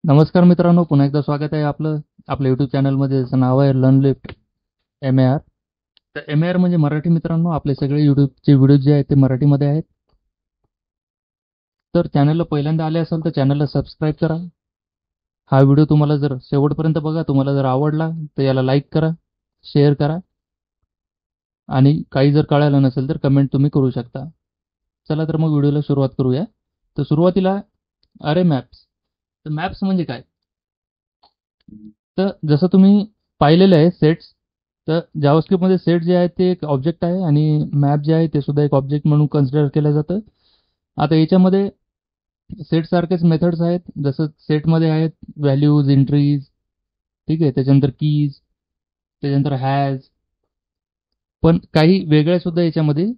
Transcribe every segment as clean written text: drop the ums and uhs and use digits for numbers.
नमस्कार मित्रांनो, पुन्हा एकदा स्वागत आहे आपलं आपल्या यूट्यूब चॅनलमध्ये. ज्याचं नाव आहे लर्नलिफ्ट MAR. तर MAR म्हणजे मराठी. मित्रांनो, आपले सगळे यूट्यूबचे व्हिडिओ जे आहेत ते मराठीमध्ये आहेत. तर चॅनलला पहिल्यांदा आले असाल तर चॅनलला सबस्क्राईब करा. हा व्हिडिओ तुम्हाला जर शेवटपर्यंत बघा, तुम्हाला जर आवडला तर याला लाईक करा, शेअर करा आणि काही जर कळालं नसेल तर कमेंट तुम्ही करू शकता. चला तर मग व्हिडिओला सुरुवात करूया. तर सुरुवातीला अरे मॅप्स. तर मॅप्स म्हणजे काय? तर जसं तुम्ही पाहिलेलं आहे सेट्स. तर जावास्क्रिप्टमध्ये सेट जे आहे ते एक ऑब्जेक्ट आहे आणि मॅप जे आहे ते सुद्धा एक ऑब्जेक्ट म्हणून कन्सिडर केलं जातं. आता याच्यामध्ये सेट सारखेच मेथड्स आहेत. जसं सेटमध्ये आहेत व्हॅल्यूज, एंट्रीज, ठीक आहे, त्याच्यानंतर कीज, त्याच्यानंतर हॅज. पण काही वेगळ्या सुद्धा याच्यामध्ये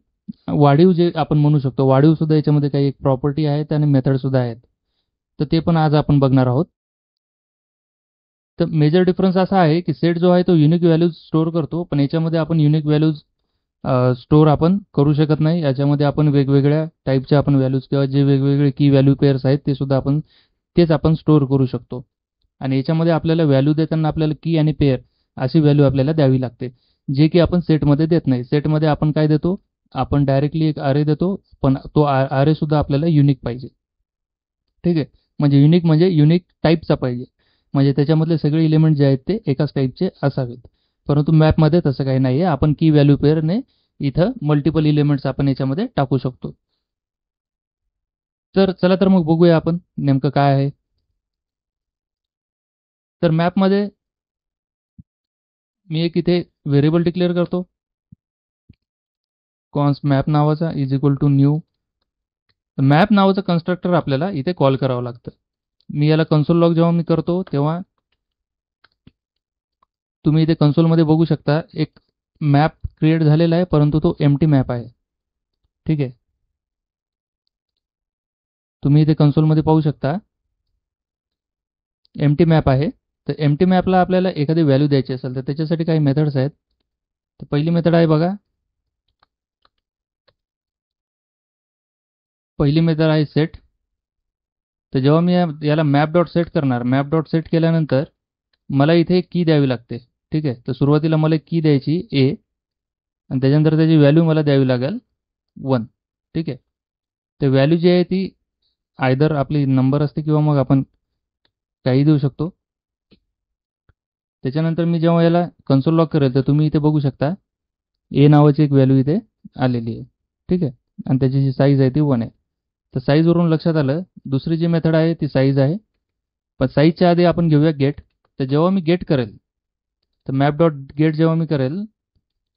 वाढीव जे आपण म्हणू शकतो, वाढीव सुद्धा याच्यामध्ये काही एक प्रॉपर्टी आहेत आणि मेथड सुद्धा आहेत. तर ते पण आज आपण बघणार आहोत. तर मेजर डिफरन्स असा आहे की सेट जो आहे तो युनिक व्हॅल्यूज स्टोअर करतो, पण याच्यामध्ये आपण युनिक व्हॅल्यूज स्टोअर आपण करू शकत नाही. याच्यामध्ये आपण वेगवेगळ्या टाईपच्या आपण व्हॅल्यूज किंवा जे वेगवेगळे की व्हॅल्यू पेअर्स आहेत ते सुद्धा आपण तेच आपण स्टोअर करू शकतो. आणि याच्यामध्ये आपल्याला व्हॅल्यू देताना आपल्याला की आणि पेअर अशी व्हॅल्यू आपल्याला द्यावी लागते, जे की आपण सेटमध्ये देत नाही. सेटमध्ये आपण काय देतो? आपण डायरेक्टली एक अरे देतो, पण तो अरे सुद्धा आपल्याला युनिक पाहिजे. ठीक आहे, म्हणजे युनिक टाईपचा पाहिजे. म्हणजे त्याच्यामधले सगळे एलिमेंट जे आहेत ते एकाच टाईपचे असावेत. परंतु मॅपमध्ये तसं काही नाही आहे. आपण की व्हॅल्यू पेअरने इथं मल्टिपल एलिमेंट्स आपण याच्यामध्ये टाकू शकतो. तर चला तर मग बघूया आपण नेमकं काय आहे. तर मॅपमध्ये मी एक इथे व्हेरिएबल डिक्लेअर करतो, कॉन्स मॅप नावाचा is equal to new. Map नावाचं कन्स्ट्रक्टर आपल्याला इथे कॉल करावं लागतं. मी याला कन्सोल लॉग जेव्हा मी करतो तेव्हा तुम्ही इथे कन्सोलमध्ये बघू शकता एक मॅप क्रिएट झालेला आहे, परंतु तो एम्प्टी मॅप आहे. ठीक आहे, तुम्ही इथे कन्सोलमध्ये पाहू शकता एम्प्टी मॅप आहे. तर एम्प्टी मॅपला आपल्याला एखादी व्हॅल्यू द्यायची असेल तर त्याच्यासाठी काही मेथड्स आहेत. तर पहिली मेथड आहे बघा, पहिली मेथड आहे सेट. तर जेव्हा मी याला मॅप डॉट सेट करणार, मॅप डॉट सेट केल्यानंतर मला इथे एक की द्यावी लागते. ठीक आहे, तर सुरुवातीला मला की द्यायची ए आणि त्याच्यानंतर त्याची व्हॅल्यू मला द्यावी लागेल 1. ठीक आहे, तर व्हॅल्यू जी आहे ती आयदर आपली नंबर असते किंवा मग आपण काही देऊ शकतो. त्याच्यानंतर मी जेव्हा याला कन्सोल लॉक करेल तर तुम्ही इथे बघू शकता ए नावाची एक व्हॅल्यू इथे आलेली आहे. ठीक आहे, आणि त्याची जी साईज आहे ती 1 आहे. तर साईजवरून लक्षात आलं दुसरी जी मेथड आहे ती साईज आहे. पण साईजच्या आधी आपण घेऊया गेट. तर जेव्हा मी गेट करेल, तर मॅप डॉट गेट जेव्हा मी करेल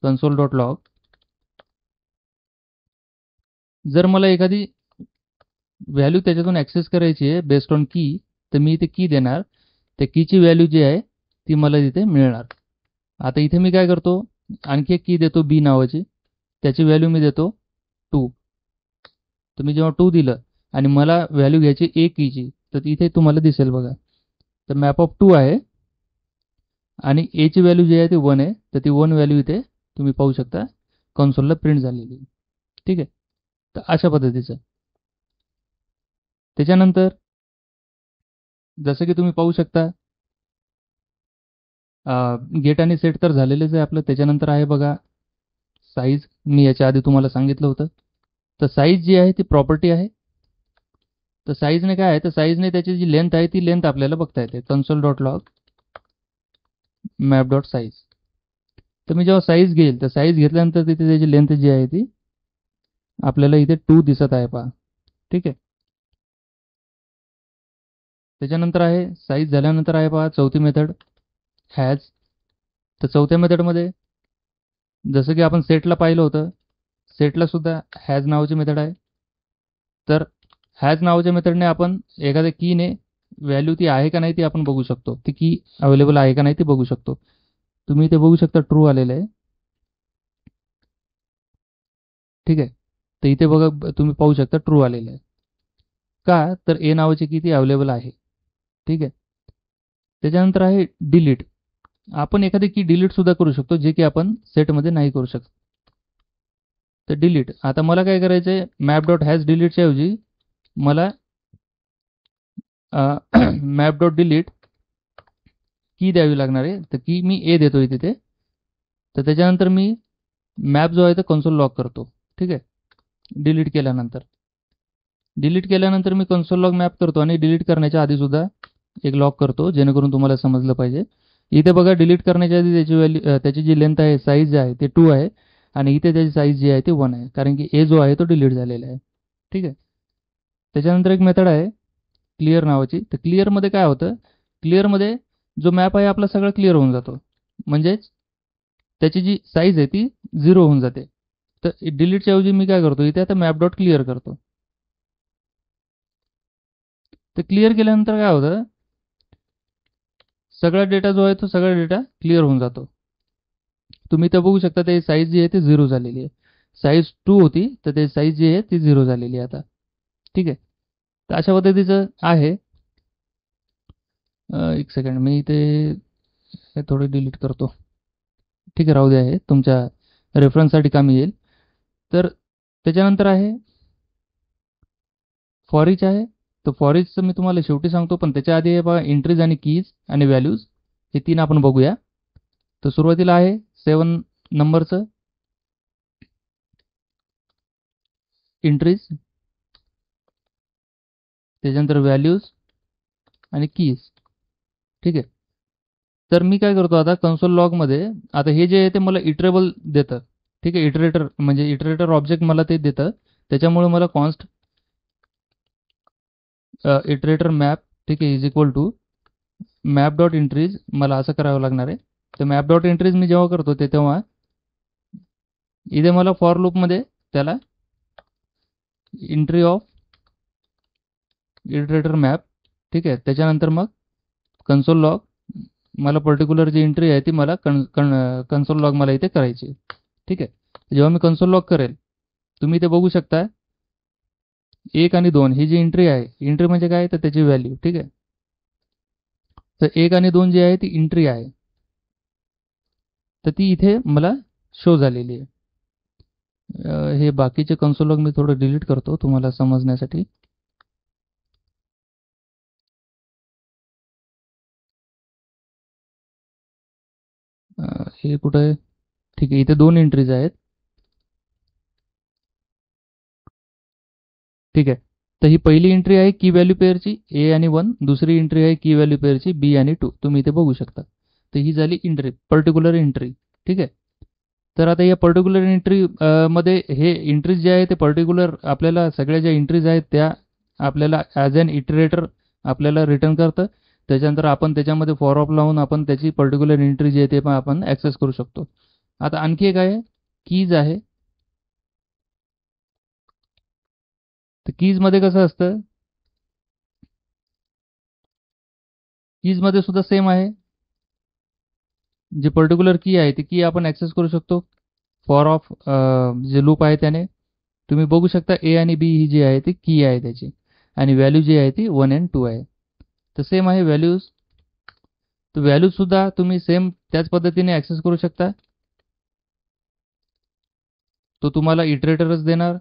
कन्सोल डॉट लॉग, जर मला एखादी व्हॅल्यू त्याच्यातून ॲक्सेस करायची आहे बेस्ड ऑन की, तर मी इथे की देणार. त्या कीची व्हॅल्यू जी आहे ती मला तिथे मिळणार. आता इथे मी काय करतो, आणखी एक की देतो बी नावाची, त्याची व्हॅल्यू मी देतो 2. तर मी जेव्हा 2 दिलं आणि मला व्हॅल्यू घ्यायची ए कीची, तर इथे तुम्हाला दिसेल बघा, तर मॅप ऑफ 2 आहे आणि एची व्हॅल्यू जी आहे ती 1 आहे. तर ती 1 व्हॅल्यू इथे तुम्ही पाहू शकता कन्सोलला प्रिंट झालेली. ठीक आहे, तर अशा पद्धतीचं. त्याच्यानंतर जसं की तुम्ही पाहू शकता गेट आणि सेट तर झालेलेच आहे आपलं. त्याच्यानंतर आहे बघा साईज. मी याच्या आधी तुम्हाला सांगितलं होतं. तर साईज जी आहे ती प्रॉपर्टी आहे. तर साईजने काय आहे, तर साईजने त्याची जी लेंथ आहे ती लेंथ आपल्याला बघता येते. Console dot log map dot size. तर मी जेव्हा साईज घेईल तर साईज घेतल्यानंतर तिथे त्याची लेंथ जी आहे ती आपल्याला इथे 2 दिसत आहे पहा. ठीक आहे, त्याच्यानंतर आहे साईज झाल्यानंतर आहे पहा चौथी मेथड हॅज. तर चौथ्या मेथडमध्ये जसं की आपण सेटला पाहिलं होतं, सेटला सुद्धा हॅज नावाची मेथड आहे. तर हॅज नावाच्या मेथडने आपण एखाद्या कीने व्हॅल्यू ती आहे का नाही ती आपण बघू शकतो. ती की अवेलेबल आहे का नाही ती बघू शकतो. तुम्ही इथे बघू शकता ट्रू आलेलं आहे. ठीक आहे, तर इथे बघा तुम्ही पाहू शकता ट्रू आलेलं आहे. का तर ए नावाची की ती अवेलेबल आहे. ठीक आहे, त्याच्यानंतर आहे डिलीट. आपण एखादी की डिलीट सुद्धा करू शकतो जे की आपण सेटमध्ये नाही करू शकत. तर डिलीट, आता मला काय करायचं आहे, मॅप डॉट हॅज डिलीटच्या ऐवजी मला मॅप डॉट डिलीट की द्यावी लागणार आहे. तर की मी ए देतोय तिथे. तर त्याच्यानंतर मी मॅप जो आहे तो कन्सोल लॉग करतो. ठीक आहे. डिलीट केल्यानंतर मी कन्सोल लॉग मॅप करतो आणि डिलीट करण्याच्या आधी सुद्धा एक लॉग करतो, जेणेकरून तुम्हाला समजलं पाहिजे. इथे बघा, डिलीट करण्याच्या आधी त्याची व्हॅल्यू, त्याची जी लेंथ आहे, साईज आहे ते 2 आहे आणि इथे त्याची साईज जी आहे ते 1 आहे, कारण की ए जो आहे तो डिलीट झालेला आहे. ठीक आहे. त्याच्यानंतर एक मेथड आहे क्लिअर नावाची. तर क्लिअरमध्ये काय होतं, क्लिअरमध्ये जो मॅप आहे आपला सगळा क्लिअर होऊन जातो, म्हणजेच त्याची जी साईज आहे ती 0 होऊन जाते. तर डिलीटच्या ऐवजी मी काय करतो, इथे आता मॅप डॉट क्लिअर करतो. तर क्लिअर केल्यानंतर काय होतं, सगळा डेटा जो आहे तो सगळा डेटा क्लिअर होऊन जातो. तुम्ही तर बघू शकता ते साईज जी आहे ती 0 झालेली आहे. साईज 2 होती, तर ते साईज जी आहे ती 0 झालेली आहे आता. ठीक आहे. तर अशा पद्धतीचं आहे. एक सेकंड, मी ते हे थोडे डिलीट करतो. ठीक आहे, राहू द्या, हे तुमच्या रेफरन्ससाठी कामी येईल. तर त्याच्यानंतर आहे फॉर इच आहे. तर फॉर इचचं मी तुम्हाला शेवटी सांगतो, पण त्याच्या आधी हे बघा, एंट्रीज आणि कीज आणि व्हॅल्यूज हे 3 आपण बघूया. तर सुरुवातीला आहे 7 नंबरचं एंट्रीज, त्याच्यानंतर व्हॅल्यूज आणि कीज. ठीक आहे. तर मी काय करतो आता कन्सोल लॉगमध्ये, आता हे जे आहे ते मला इटरेबल देतं. ठीक आहे. इटरेटर म्हणजे इटरेटर ऑब्जेक्ट मला ते देतं. त्याच्यामुळे मला कॉन्स्ट इटरेटर मॅप, ठीक आहे, is equal to map dot entries मला असं करावं लागणार आहे. तर मॅप डॉट एंट्रीज मी जेव्हा करतो ते तेव्हा इथे मला फॉर लूपमध्ये त्याला एंट्री ऑफ इटरेटर मॅप, ठीक आहे, त्याच्यानंतर मग कन्सोल लॉग, मला पर्टिक्युलर जी एंट्री आहे ती मला कन्सोल लॉग मला इथे करायची. ठीक आहे. जेव्हा मी कन्सोल लॉग करेल, तुम्ही इथे बघू शकता 1 आणि 2 ही जी एंट्री आहे, एंट्री म्हणजे काय, तर त्याची व्हॅल्यू. ठीक आहे. तर 1 आणि 2 जी आहे ती एंट्री आहे, तर ती इथे मला शो झालेली आहे. हे बाकीचे कन्सोल लॉग मी थोडं डिलीट करतो तुम्हाला समजण्यासाठी. हे कुठं आहे, ठीक आहे, इथे 2 एंट्रीज आहेत. ठीक आहे. तर ही पहिली एंट्री आहे की व्हॅल्यू पेअरची ए आणि 1, दुसरी एंट्री आहे की व्हॅल्यू पेअरची बी आणि 2, तुम्ही इथे बघू शकता. तर ही झाली एंट्री, पर्टिक्युलर एंट्री. ठीक आहे. तर आता या पर्टिक्युलर एंट्री मध्ये हे एंट्रीज जे आहे ते पर्टिक्युलर आपल्याला सगळ्या ज्या एंट्रीज आहेत त्या आपल्याला ॲज अन इटरेटर आपल्याला रिटर्न करतं. त्याच्यानंतर आपण त्याच्यामध्ये फॉर ऑफ लावून आपण त्याची पर्टिक्युलर एंट्री जी आहे ते पण आपण ॲक्सेस करू शकतो. आता आणखी एक आहे कीज आहे. तर कीजमध्ये कसं असतं, कीजमध्ये सुद्धा सेम आहे. जी पर्टिक्युलर की आहे ती की आपण ॲक्सेस करू शकतो फॉर ऑफ जे लूप आहे त्याने. तुम्ही बघू शकता ए आणि बी ही जी आहे ती की आहे त्याची, आणि व्हॅल्यू जी आहे ती 1 आणि 2 आहे. तर सेम आहे व्हॅल्यूज. तर व्हॅल्यूजसुद्धा तुम्ही सेम त्याच पद्धतीने ॲक्सेस करू शकता. तो तुम्हाला इटरेटरच देणार,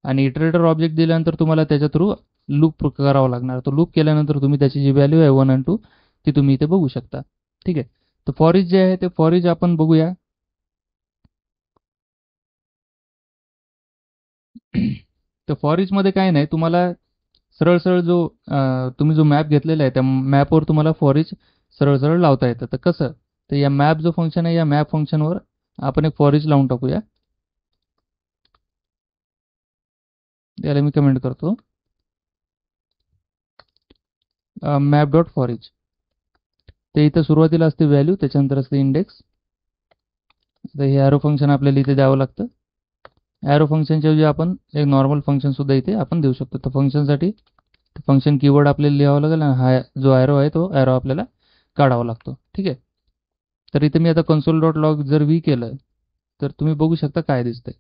आणि इटरेटर ऑब्जेक्ट दिल्यानंतर तुम्हाला त्याच्या थ्रू लूप करावा लागणार. तो लूप केल्यानंतर तुम्ही त्याची जी व्हॅल्यू आहे 1 आणि 2 ती तुम्ही इथे बघू शकता. ठीक आहे. तर फॉर इच जे आहे ते फॉर इच आपण बघूया. तर फॉर इचमध्ये काय नाही, तुम्हाला सरळ सरळ जो तुम्ही जो मॅप घेतलेला आहे त्या मॅपवर तुम्हाला फॉर इच सरळ सरळ लावता येतं. तर कसं, तर या मॅप जो फंक्शन आहे या मॅप फंक्शनवर आपण एक फॉर इच लावून टाकूया. याला मी कमेंट करतो मॅप डॉट फॉर इच. ते इथं सुरुवातीला असते व्हॅल्यू, त्याच्यानंतर असते इंडेक्स. तर हे ॲरो फंक्शन आपल्याला इथे द्यावं लागतं. ॲरो फंक्शनच्या ऐवजी आपण एक नॉर्मल फंक्शन सुद्धा इथे आपण देऊ शकतो. तर फंक्शनसाठी फंक्शन कीवर्ड आपल्याला लिहावं लागेल आणि हा जो ॲरो आहे तो ॲरो आपल्याला काढावा लागतो. ठीक आहे. तर इथे मी आता कन्सोल डॉट लॉग जर व्ही केलं तर तुम्ही बघू शकता काय दिसतंय.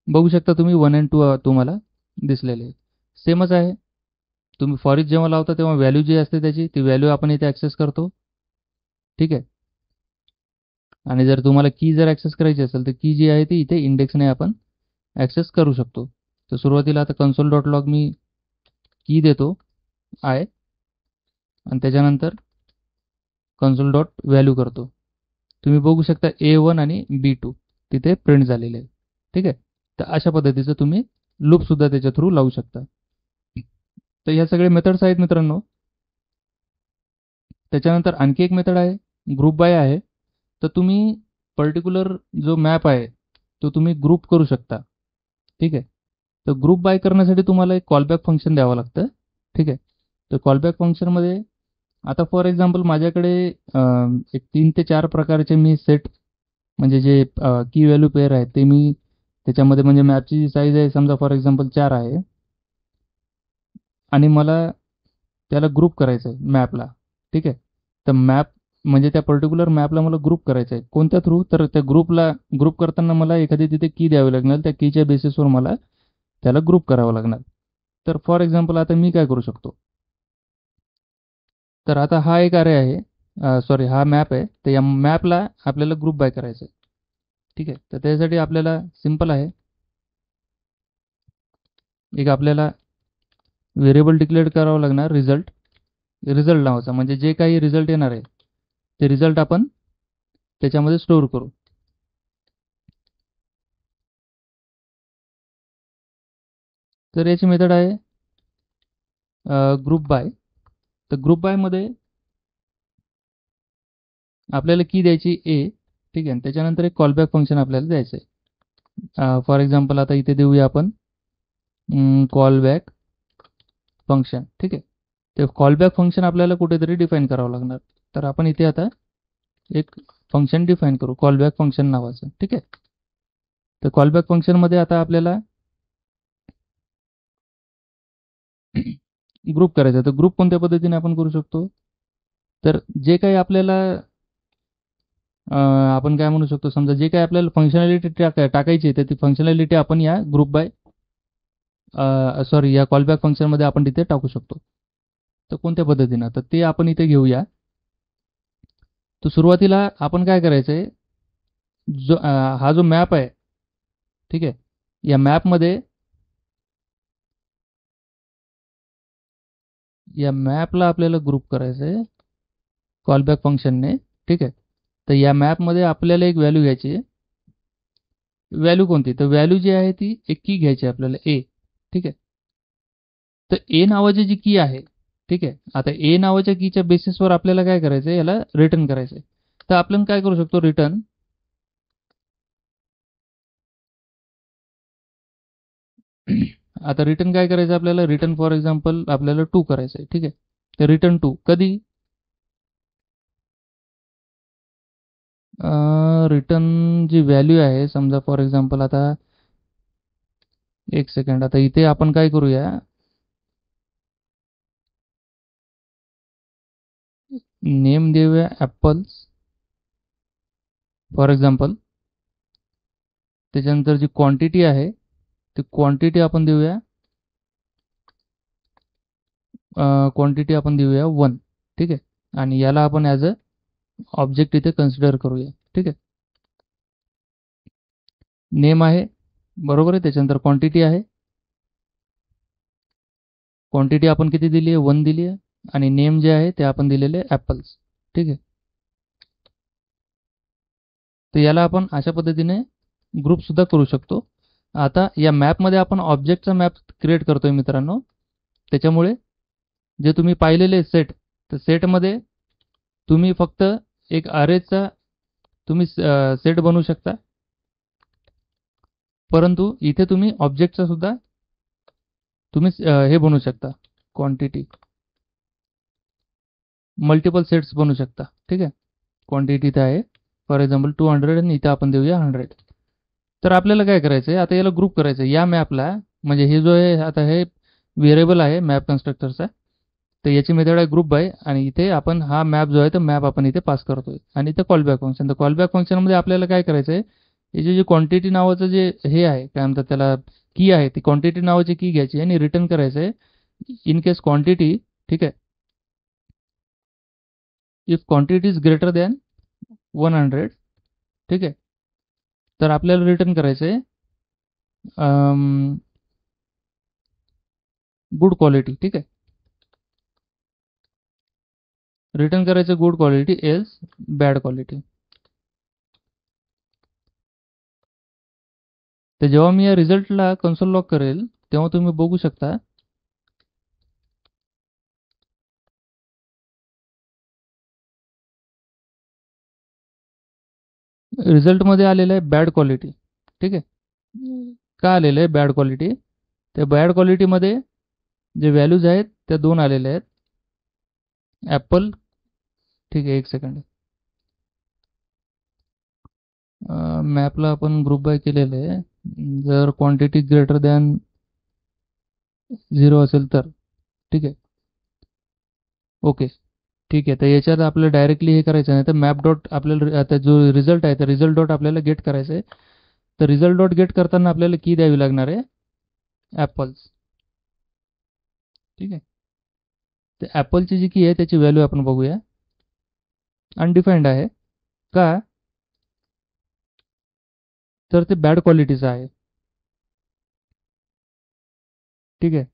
बघू शकता तुम्ही 1 आणि 2 तुम्हाला दिसलेले सेमच आहे. तुम्ही फॉर इच जेव्हा लावता तेव्हा व्हॅल्यू जी असते त्याची ती व्हॅल्यू आपण इथे ॲक्सेस करतो. ठीक आहे. आणि जर तुम्हाला की जर ॲक्सेस करायची असेल तर की जी आहे ती इथे इंडेक्सने आपण ॲक्सेस करू शकतो. तर सुरुवातीला आता कन्सोल डॉट लॉग मी की देतो आय आणि त्याच्यानंतर कन्सोल डॉट व्हॅल्यू करतो. तुम्ही बघू शकता A1 आणि B2 तिथे प्रिंट झालेले आहे. ठीक आहे. तर अशा पद्धतीचं तुम्ही लूप सुद्धा त्याच्या थ्रू लावू शकता. तर ह्या सगळे मेथड्स आहेत मित्रांनो. त्याच्यानंतर आणखी एक मेथड आहे, ग्रुप बाय आहे. तर तुम्ही पर्टिक्युलर जो मॅप आहे तो तुम्ही ग्रुप करू शकता. ठीक आहे. तर ग्रुप बाय करण्यासाठी तुम्हाला एक कॉलबॅक फंक्शन द्यावं लागतं. ठीक आहे. तर कॉलबॅक फंक्शनमध्ये आता फॉर एक्झाम्पल माझ्याकडे एक 3 ते 4 प्रकारचे मी सेट म्हणजे जे की व्हॅल्यू पेअर आहेत ते मी त्याच्यामध्ये म्हणजे मॅपची जी साईज आहे समजा फॉर एक्झाम्पल 4 आहे आणि मला त्याला ग्रुप करायचं आहे मॅपला. ठीक आहे. तर मॅप म्हणजे त्या पर्टिक्युलर मॅपला मला ग्रुप करायचं आहे. कोणत्या थ्रू? तर त्या ग्रुप करताना मला एखादी तिथे की द्यावी लागणार. त्या कीच्या बेसिसवर मला त्याला ग्रुप करावं लागणार. तर फॉर एक्झाम्पल आता मी काय करू शकतो? तर आता हा एक अरे आहे, सॉरी हा मॅप आहे. तर या मॅपला आपल्याला ग्रुप बाय करायचं आहे. ठीक आहे. तर त्यासाठी आपल्याला सिंपल आहे, एक आपल्याला व्हेरिएबल डिक्लेअर करावं लागणार रिझल्ट नावाचा, म्हणजे जे काही रिझल्ट येणार आहे ते रिझल्ट आपण त्याच्यामध्ये स्टोअर करू. तर याची मेथड आहे ग्रुप बाय. तर ग्रुप बायमध्ये आपल्याला की द्यायची ए. ठीक आहे. त्याच्यानंतर एक कॉलबॅक फंक्शन आपल्याला द्यायचं आहे. फॉर एक्झाम्पल आता इथे देऊया आपण कॉलबॅक फंक्शन. ठीक आहे. ते कॉलबॅक फंक्शन आपल्याला कुठेतरी डिफाईन करावं लागणार. तर आपण इथे आता एक फंक्शन डिफाईन करू कॉलबॅक फंक्शन नावाचं. ठीक आहे. तर कॉलबॅक फंक्शनमध्ये आता आपल्याला ग्रुप करायचा. तर ग्रुप कोणत्या पद्धतीने आपण करू शकतो? तर जे काही आपल्याला आपण काय म्हणू शकतो, समजा जे काही आपल्याला फंक्शनॅलिटी टाकायची आहे तर ती फंक्शनॅलिटी आपण या ग्रुप बाय सॉरी या कॉलबॅक फंक्शनमध्ये आपण तिथे टाकू शकतो. तर कोणत्या पद्धतीनं? तर ते आपण इथे घेऊया. तर सुरुवातीला आपण काय करायचं आहे, हा जो मॅप आहे, ठीक आहे, या मॅपला आपल्याला ग्रुप करायचं आहे कॉलबॅक फंक्शनने. ठीक आहे. तर या मॅपमध्ये आपल्याला एक व्हॅल्यू घ्यायची आहे. व्हॅल्यू कोणती? तर व्हॅल्यू जी आहे ती एक की घ्यायची आपल्याला ए. ठीक आहे. तर ए नावाची जी की आहे, ठीक आहे, आता ए नावाच्या कीच्या बेसिसवर आपल्याला काय करायचं आहे, याला रिटर्न करायचं आहे. तर आपण काय करू शकतो, रिटर्न आता रिटर्न काय करायचं आपल्याला, रिटर्न फॉर एक्झाम्पल आपल्याला 2 करायचं आहे. ठीक आहे. तर रिटर्न 2 कधी? रिटर्न जी व्हॅल्यू आहे समजा फॉर एक्झाम्पल आता एक सेकंड, आता इथे आपण काय करूया, नेम देऊया ॲपल्स फॉर एक्झाम्पल. त्याच्यानंतर जी क्वांटिटी आहे ती क्वांटिटी आपण देऊया, क्वांटिटी आपण देऊया 1. ठीक आहे. आणि याला आपण ॲज अ ऑब्जेक्ट इथे कन्सिडर करूया. ठीक आहे. नेम आहे, बरोबर आहे. त्याच्यानंतर क्वांटिटी आहे, क्वांटिटी आपण किती दिली आहे, 1 दिली आहे. आणि नेम जे आहे ते आपण दिलेले ॲपल्स. ठीक आहे. तर याला आपण अशा पद्धतीने ग्रुपसुद्धा करू शकतो. आता या मॅपमध्ये आपण ऑब्जेक्टचा मॅप क्रिएट करतोय मित्रांनो. त्याच्यामुळे जे तुम्ही पाहिलेले सेट, तर सेटमध्ये तुम्ही फक्त एक अरेचा तुम्ही सेट बनवू शकता. परंतु इथे तुम्ही ऑब्जेक्टचा सुद्धा तुम्ही हे बनवू शकता, क्वांटिटी मल्टिपल सेट्स बनवू शकता. ठीक आहे. क्वांटिटी इथे आहे फॉर एक्झाम्पल 200 आणि इथे आपण देऊया 100. तर आपल्याला काय करायचं आहे, आता याला ग्रुप करायचं आहे या मॅपला. म्हणजे हे जो आहे आता हे व्हेरिएबल आहे मॅप कन्स्ट्रक्टरचा. तर याची मेथड आहे ग्रुप बाय आणि इथे आपण हा मॅप जो आहे तो मॅप आपण इथे पास करतोय आणि इथे कॉलबॅक फंक्शन. तर कॉलबॅक फंक्शनमध्ये आपल्याला काय करायचं आहे, हे जे क्वांटिटी नावाचं जे हे आहे काय म्हणतात त्याला, की आहे, ती क्वांटिटी नावाची की घ्यायची आणि रिटर्न करायचं आहे इन केस क्वांटिटी. ठीक आहे. If quantity is greater than 100. ठीक आहे. तर आपल्याला रिटर्न करायचं आहे गुड क्वालिटी. ठीक आहे, रिटर्न करायचं good quality else bad quality. तर जेव्हा मी या रिझल्टला कन्सोल लॉग करेल तेव्हा तुम्ही बघू शकता रिझल्टमध्ये आलेलं आहे बॅड क्वालिटी. ठीक आहे, का आलेलं आहे बॅड क्वालिटी? त्या बॅड क्वालिटीमध्ये जे व्हॅल्यूज आहेत त्या दोन आलेल्या आहेत. ॲपल, ठीक आहे, एक सेकंड. मॅपला आपण ग्रुप बाय केलेलं आहे. जर क्वांटिटी ग्रेटर दॅन 0 असेल तर ठीक आहे, ओके, ठीक आहे. तर याच्यात आपल्याला डायरेक्टली हे करायचं नाही, तर मॅप डॉट आपल्याला आता जो रिझल्ट आहे तर रिझल्ट डॉट आपल्याला गेट करायचं आहे. तर रिझल्ट डॉट गेट करताना आपल्याला की द्यावी लागणार आहे ॲपल्स. ठीक आहे, तर ॲपलची जी की आहे त्याची व्हॅल्यू आपण बघूया. अनडिफाईन्ड आहे का? तर ते बॅड क्वालिटीचं आहे. ठीक आहे.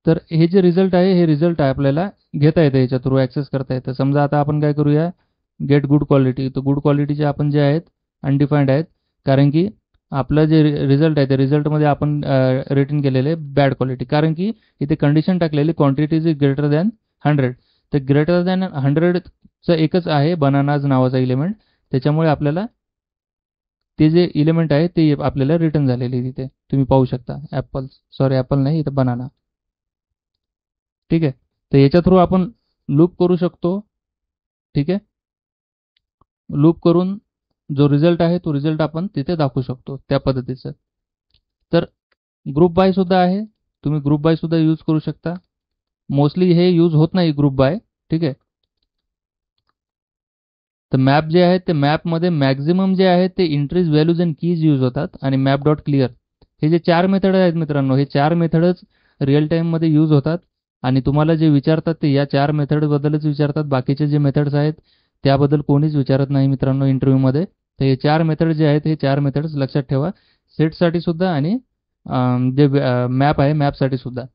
तर हे जे रिझल्ट आहे हे रिझल्ट आहे आपल्याला घेता येतं, याच्या थ्रू ॲक्सेस करता येतं. समजा आता आपण काय करूया, गेट गुड क्वालिटी. तर गुड क्वालिटीचे आपण जे आहेत अनडिफाईन्ड आहेत, कारण की आपलं जे रिझल्ट आहे त्या रिझल्टमध्ये आपण रिटर्न केलेले बॅड क्वालिटी, कारण की इथे कंडिशन टाकलेली क्वांटिटी इज ग्रेटर दॅन 100. तर ग्रेटर दॅन 100चं एकच आहे बनानाज नावाचा इलेमेंट, त्याच्यामुळे आपल्याला ते जे इलेमेंट आहे ते आपल्याला रिटर्न झालेले तिथे तुम्ही पाहू शकता. ॲपल नाही, इथं बनाना. ठीक आहे, तर याच्या थ्रू आपण लूप करू शकतो. ठीक आहे, लूप करून जो रिझल्ट आहे तो रिझल्ट आपण तिथे दाखवू शकतो त्या पद्धतीचं. तर ग्रुप बाय सुद्धा आहे, तुम्ही ग्रुप बाय सुद्धा यूज करू शकता. मोस्टली हे यूज होत नाही ग्रुप बाय. ठीक आहे, तर मॅप जे आहे ते मॅपमध्ये मॅक्झिमम जे आहे ते entries values and keys use होतात आणि मॅप डॉट क्लिअर हे जे 4 मेथड आहेत मित्रांनो, हे 4 मेथडच रिअल टाईममध्ये यूज होतात. आणि तुम्हाला जे विचारतात ते या 4 मेथडबद्दलच विचारतात. बाकीचे जे मेथड्स आहेत त्याबद्दल कोणीच विचारत नाही मित्रांनो इंटरव्ह्यूमध्ये. तर हे 4 मेथड जे आहेत हे 4 मेथड्स लक्षात ठेवा, सेटसाठी सुद्धा आणि जे मॅप आहे मॅपसाठी सुद्धा.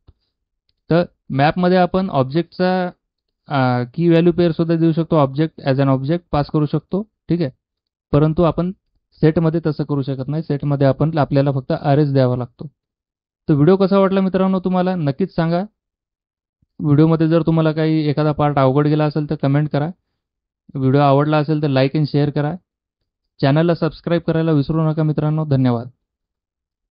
तर मॅपमध्ये आपण ऑब्जेक्टचा की व्हॅल्यू पेअर सुद्धा देऊ शकतो, object as an object pass करू शकतो. ठीक आहे, परंतु आपण सेटमध्ये तसं करू शकत नाही. सेटमध्ये आपण आपल्याला फक्त अरेज द्यावा लागतो. तर व्हिडिओ कसा वाटला मित्रांनो तुम्हाला नक्कीच सांगा. व्हिडिओमध्ये जर तुम्हाला काही एखादा पार्ट अवघड गेला असेल तर कमेंट करा. व्हिडिओ आवडला असेल तर लाईक अँड शेअर करा. चॅनलला सबस्क्राईब करायला विसरू नका मित्रांनो. धन्यवाद.